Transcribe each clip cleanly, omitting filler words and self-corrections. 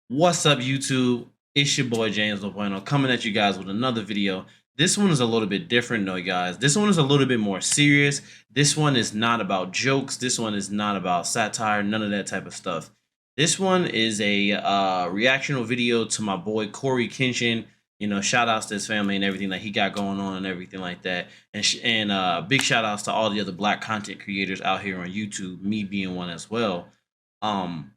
What's up, YouTube? It's your boy James Bueno coming at you guys with another video. This one is a little bit different, though, guys. This one is a little bit more serious. This one is not about jokes. This one is not about satire, none of that type of stuff. This one is a reactional video to my boy Coryxkenshin. You know, shout outs to his family and everything that he got going on and everything like that. And big shout outs to all the other black content creators out here on YouTube, me being one as well. Um,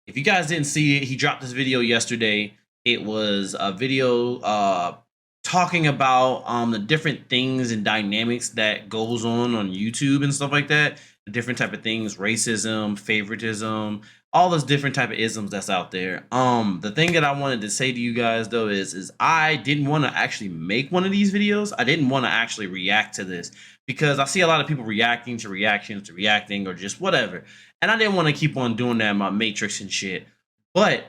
if you guys didn't see it, he dropped this video yesterday. It was a video talking about the different things and dynamics that goes on YouTube and stuff like that. The different type of things, racism, favoritism, all those different type of isms that's out there. The thing that I wanted to say to you guys though is I didn't want to actually make one of these videos. I didn't want to actually react to this because I see a lot of people reacting to reactions to reacting or just whatever. And I didn't want to keep on doing that in my matrix and shit. But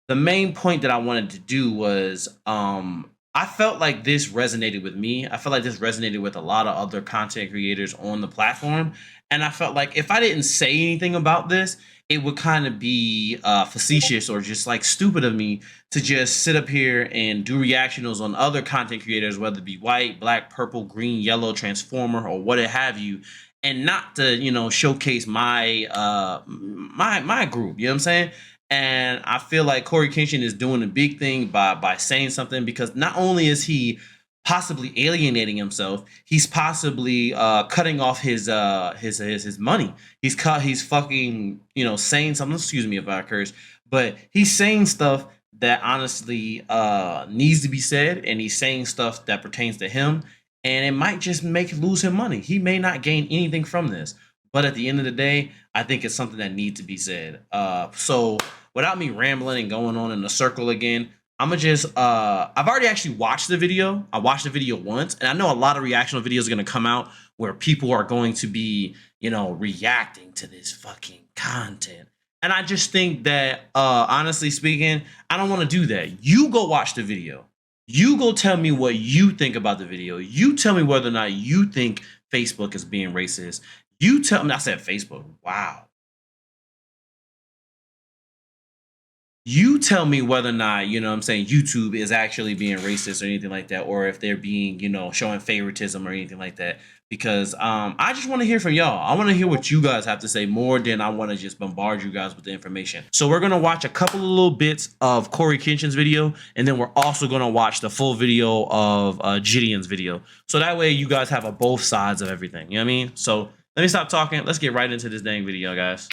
the main point that I wanted to do was I felt like this resonated with me. I felt like this resonated with a lot of other content creators on the platform. And I felt like if I didn't say anything about this, it would kind of be facetious or just like stupid of me to just sit up here and do reactionals on other content creators, whether it be white, black, purple, green, yellow, transformer, or what have you, and not to showcase my my group. You know what I'm saying? And I feel like Coryxkenshin is doing a big thing by saying something, because not only is he possibly alienating himself, he's possibly cutting off his money. He's fucking saying something. Excuse me if I curse, but he's saying stuff that honestly needs to be said, and he's saying stuff that pertains to him, and it might just lose him money. He may not gain anything from this, but at the end of the day, I think it's something that needs to be said. So without me rambling and going on in a circle again, I'm gonna just I've already actually watched the video. I watched the video once, and I know a lot of reactional videos are gonna come out where people are going to be, reacting to this fucking content. And I just think that honestly speaking, I don't want to do that. You go watch the video. You go tell me what you think about the video. You tell me whether or not you think Facebook is being racist. You tell me. I said Facebook. Wow. You tell me whether or not, YouTube is actually being racist or anything like that, or if they're being, showing favoritism or anything like that. Because I just want to hear from y'all. I want to hear what you guys have to say more than I want to just bombard you guys with the information. So we're going to watch a couple of little bits of Coryxkenshin's video, and then we're also going to watch the full video of Gideon's video. So that way you guys have both sides of everything. You know what I mean? So let me stop talking. Let's get right into this dang video, guys.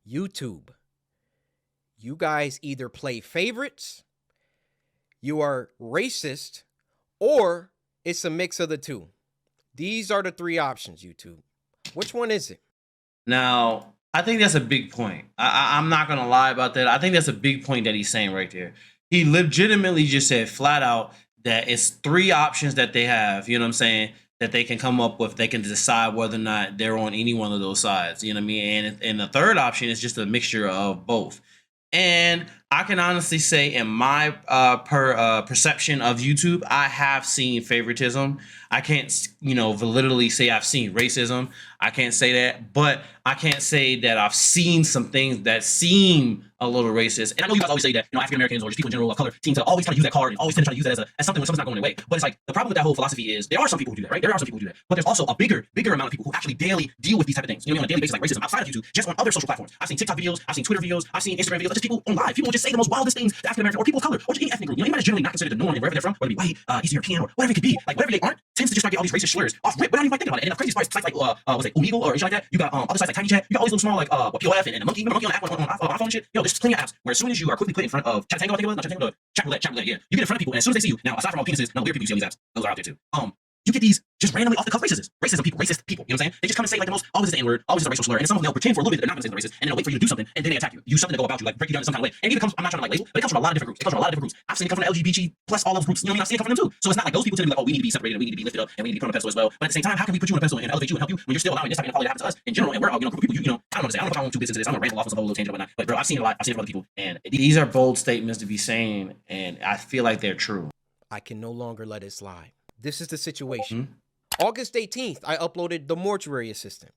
YouTube, you guys either play favorites, you are racist, or it's a mix of the two. These are the three options, YouTube. Which one is it? Now, I think that's a big point. I'm not going to lie about that. I think that's a big point that he's saying right there. He legitimately just said flat out that it's three options that they have, you know what I'm saying, that they can come up with. They can decide whether or not they're on any one of those sides, you know what I mean? And the third option is just a mixture of both. And I can honestly say, in my perception of YouTube, I have seen favoritism. I can't, validly say I've seen racism. I can't say that, but I can't say that I've seen some things that seem a little racist. And I know you guys always say that, African Americans or just people in general of color seem to always try to use that card and always tend to try to use that as something when something's not going their way. But it's like, the problem with that whole philosophy is there are some people who do that, right? There are some people who do that. But there's also a bigger amount of people who actually daily deal with these type of things. On a daily basis, like racism outside of YouTube, just on other social platforms. I've seen TikTok videos, I've seen Twitter videos, I've seen Instagram videos, just people on live. People will just say the most wildest things to African American or people of color or just any ethnic group. Anybody generally not considered the norm and wherever they're from, whether it be white, Eastern European, or whatever it could be. Like, whatever they aren't, tends to just get all these racist slurs off rip without even thinking about it. And the craziest part is sites like was it Omegle or shit like that. You got other sites like Tiny Chat. You got all these little small like POF and the monkey. Remember monkey on the app on iPhone and shit. There's plenty of apps where as soon as you are quickly put in front of Chat Tango, I think it was not Chat Tango, Chat roulette, yeah. You get in front of people, and as soon as they see you, now aside from all penises and all weird people you see on these apps, those are out there too. You get these just randomly off the cuff racist people, racist people. You know what I'm saying? They just come and say like the most, always is the N-word, always is a racial slur, and some of them they'll pretend for a little bit that they're not going to say the racist, and they'll wait for you to do something, and then they attack you. Use something to go about you, like break you down in some kind of way. And it even comes, I'm not trying to like label, but it comes from a lot of different groups. It comes from a lot of different groups. I've seen it come from the LGBT plus all those groups. You know what I mean? I've seen it come from them too. So it's not like those people tend to be like, oh, we need to be separated, and we need to be lifted up, and we need to be put on a pedestal as well. But at the same time, how can we put you on a pedestal and elevate you and help you when you're still allowing this type of inequality to happen to us in general? And we're all, a group of people. I don't know what to say. I don't know if I want to do this into this. I'm gonna ramble off on some whole little tangent or whatnot. But bro, I've seen it a lot. I've seen it from other people, and these are bold statements to be saying, and I feel like they're true. I can no longer let it slide. This is the situation. August 18th, I uploaded The Mortuary Assistant.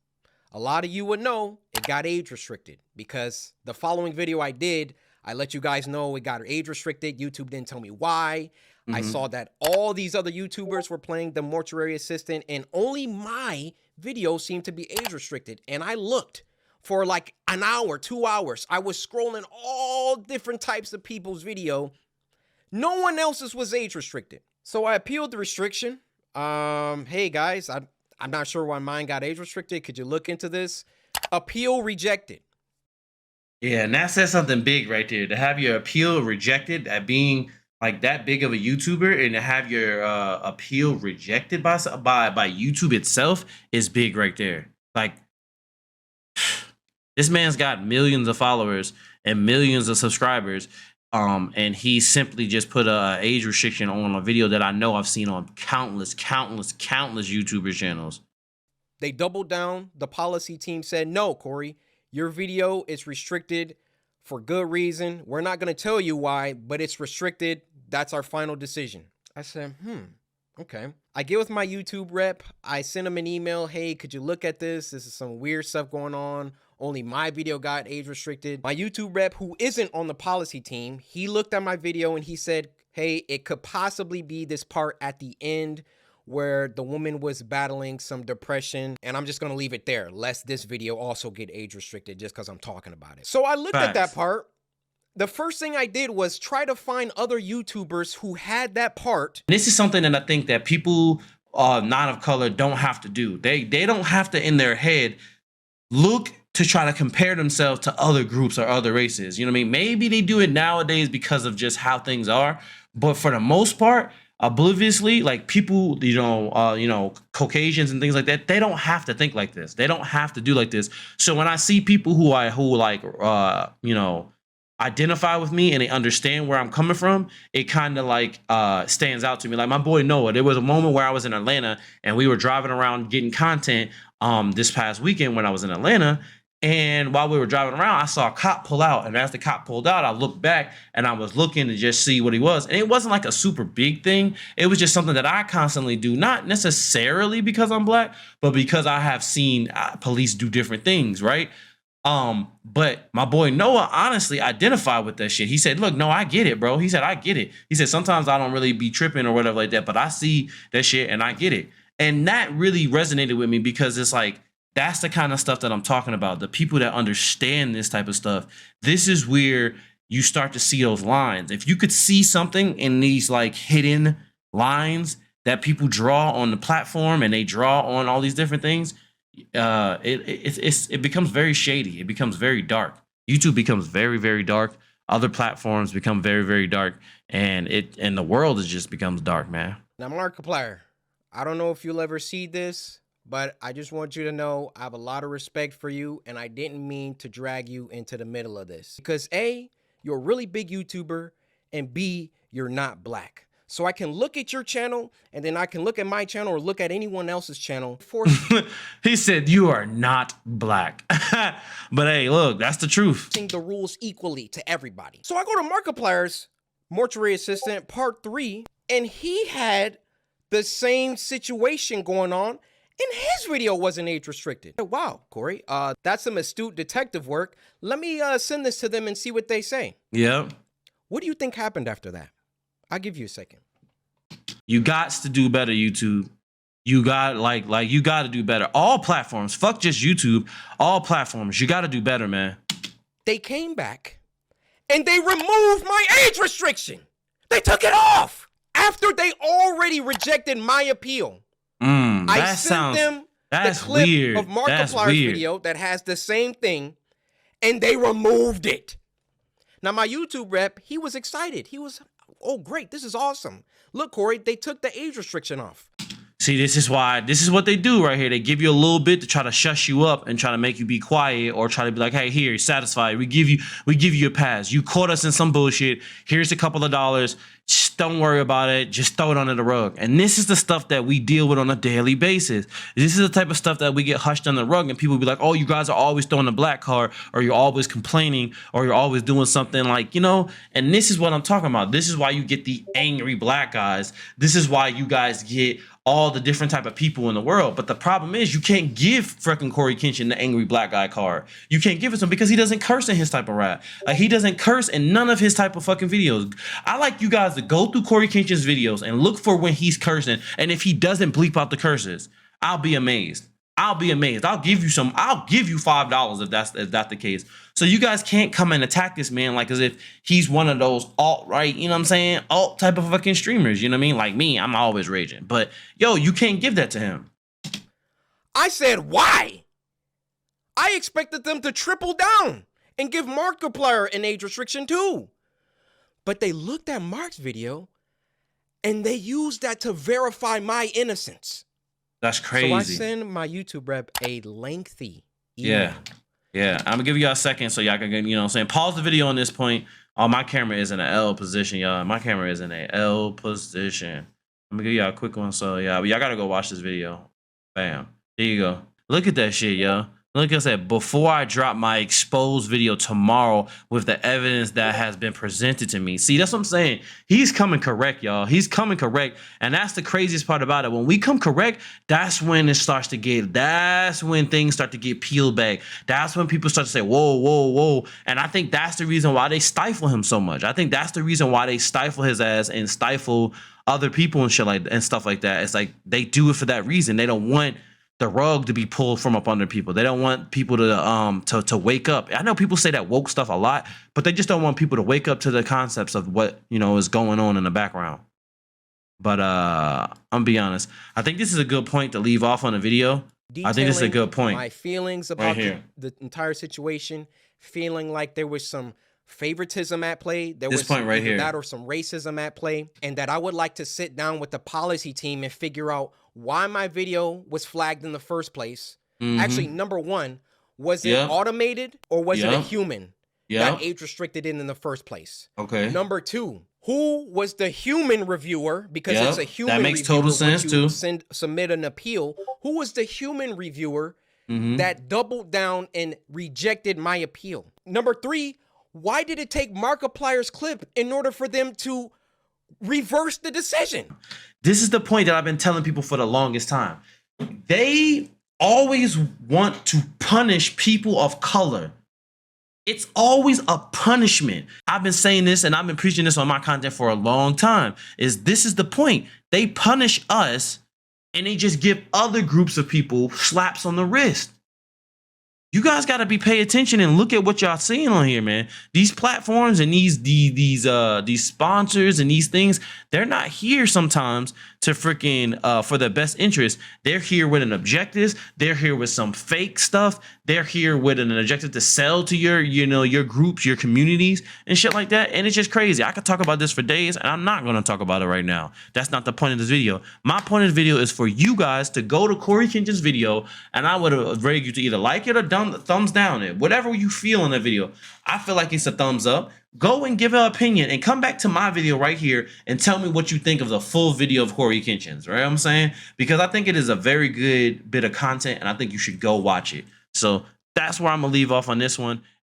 A lot of you would know it got age restricted because the following video I did, I let you guys know it got age restricted. YouTube didn't tell me why. I saw that all these other YouTubers were playing the mortuary assistant and only my video seemed to be age restricted. And I looked for like an hour, 2 hours. I was scrolling all different types of people's video. No one else's was age restricted. So I appealed the restriction. Hey guys, I'm not sure why mine got age restricted. Could you look into this? Appeal rejected. Yeah, and that says something big right there. To have your appeal rejected at being like that big of a YouTuber, and to have your appeal rejected by YouTube itself is big right there. Like, this man's got millions of followers and millions of subscribers, and he simply just put a age restriction on a video that I know I've seen on countless YouTuber channels. They doubled down. The policy team said, no, Corey, your video is restricted for good reason. We're not going to tell you why, but it's restricted. That's our final decision. I said, okay. I get with my YouTube rep. I sent him an email. Hey, could you look at this? This is some weird stuff going on. Only my video got age restricted. My YouTube rep, who isn't on the policy team, he looked at my video and he said, hey, it could possibly be this part at the end where the woman was battling some depression. And I'm just going to leave it there, lest this video also get age restricted just because I'm talking about it. So I looked at that part. The first thing I did was try to find other YouTubers who had that part. This is something that I think that people not of color don't have to do. They don't have to, in their head, look to try to compare themselves to other groups or other races. You know what I mean? Maybe they do it nowadays because of just how things are. But for the most part, obliviously, like people, Caucasians and things like that, they don't have to think like this. They don't have to do like this. So when I see people who identify with me and they understand where I'm coming from, it kind of like stands out to me. Like my boy Noah, there was a moment where I was in Atlanta and we were driving around getting content this past weekend when I was in Atlanta. And while we were driving around, I saw a cop pull out. And as the cop pulled out, I looked back and I was looking to just see what he was. And it wasn't like a super big thing. It was just something that I constantly do, not necessarily because I'm black, but because I have seen police do different things, right? But my boy Noah honestly identified with that shit. He said, look, no, I get it, bro. He said, I get it. He said, sometimes I don't really be tripping or whatever like that, but I see that shit and I get it. And that really resonated with me because it's like, that's the kind of stuff that I'm talking about. The people that understand this type of stuff. This is where you start to see those lines. If you could see something in these like hidden lines that people draw on the platform and they draw on all these different things, it becomes very shady. It becomes very dark. YouTube becomes very, very dark. Other platforms become very, very dark, and the world just becomes dark, man. Now, Markiplier, I don't know if you'll ever see this, but I just want you to know I have a lot of respect for you, and I didn't mean to drag you into the middle of this. Because A, you're a really big YouTuber, and B, you're not black. So I can look at your channel, and then I can look at my channel or look at anyone else's channel. He said, you are not black. But hey, look, that's the truth. The rules equally to everybody. So I go to Markiplier's Mortuary Assistant Part 3, and he had the same situation going on, and his video wasn't age restricted. Wow, Corey, that's some astute detective work. Let me send this to them and see what they say. Yeah. What do you think happened after that? I'll give you a second. You got to do better, YouTube. You got you got to do better. All platforms, fuck just YouTube. All platforms, you got to do better, man. They came back and they removed my age restriction. They took it off after they already rejected my appeal. I sent them the clip of Markiplier's video that has the same thing, and they removed it. Now, my YouTube rep, he was excited. He was, oh, great, this is awesome. Look, Corey, they took the age restriction off. See, this is what they do right here. They give you a little bit to try to shush you up and try to make you be quiet or try to be like, hey, here, you're satisfied. We give you a pass. You caught us in some bullshit. Here's a couple of dollars. Just don't worry about it. Just throw it under the rug. And this is the stuff that we deal with on a daily basis. This is the type of stuff that we get hushed under the rug and people be like, oh, you guys are always throwing a black card, or you're always complaining, or you're always doing something like, and this is what I'm talking about. This is why you get the angry black guys. This is why you guys get all the different type of people in the world. But the problem is you can't give freaking Coryxkenshin the angry black guy card. You can't give it to him because he doesn't curse in his type of rap. Like, he doesn't curse in none of his type of fucking videos. I like you guys to go through Coryxkenshin's videos and look for when he's cursing. And if he doesn't bleep out the curses, I'll be amazed. I'll be amazed. I'll give you $5 if that's the case. So you guys can't come and attack this man like as if he's one of those alt-right, you know what I'm saying? Alt type of fucking streamers, you know what I mean? Like me, I'm always raging. But yo, you can't give that to him. I said, why? I expected them to triple down and give Markiplier an age restriction too. But they looked at Mark's video and they used that to verify my innocence. That's crazy. So I send my YouTube rep a lengthy email. Yeah. I'm gonna give y'all a second so y'all can, you know what I'm saying? Pause the video on this point. Oh, my camera is in an L position, y'all. My camera is in a L position. I'm gonna give y'all a quick one. So yeah, but y'all gotta go watch this video. Bam. There you go. Look at that shit, yo. Like I said, before I drop my exposed video tomorrow with the evidence that has been presented to me. See, that's what I'm saying. He's coming correct, y'all. He's coming correct. And that's the craziest part about it. When we come correct, that's when that's when things start to get peeled back. That's when people start to say, whoa, whoa, whoa. And I think that's the reason why they stifle him so much. I think that's the reason why they stifle his ass and stifle other people and shit and stuff like that. It's like they do it for that reason. They don't want the rug to be pulled from up under people. They don't want people to wake up. I know people say that woke stuff a lot, but they just don't want people to wake up to the concepts of what, you know, is going on in the background. But I'm gonna be honest. I think this is a good point to leave off on the video. I think this is a good point. My feelings about the entire situation, feeling like there was some favoritism at play. There was point right here, that or some racism at play, and that I would like to sit down with the policy team and figure out why my video was flagged in the first place. Actually, number one, was it automated or was it a human that age restricted in the first place? Okay. Number two, who was the human reviewer? Because it's a human reviewer. That makes total sense too. Submit an appeal. Who was the human reviewer that doubled down and rejected my appeal? Number three, why did it take Markiplier's clip in order for them to reverse the decision? This is the point that I've been telling people for the longest time. They always want to punish people of color. It's always a punishment. I've been saying this and I've been preaching this on my content for a long time. This is the point. They punish us and they just give other groups of people slaps on the wrist. You guys got to be pay attention and look at what y'all seeing on here, man. These platforms and these sponsors and these things, they're not here sometimes to freaking for the best interest. They're here with an objective. They're here with some fake stuff. They're here with an objective to sell to your groups, your communities and shit like that. And it's just crazy. I could talk about this for days and I'm not going to talk about it right now. That's not the point of this video. My point of the video is for you guys to go to Coryxkenshin's video, and I would urge you to either like it or thumbs down it. Whatever you feel in the video. I feel like it's a thumbs up. Go and give an opinion and come back to my video right here and tell me what you think of the full video of Coryxkenshin's, right? I'm saying, because I think it is a very good bit of content and I think you should go watch it. So that's where I'm gonna leave off on this one.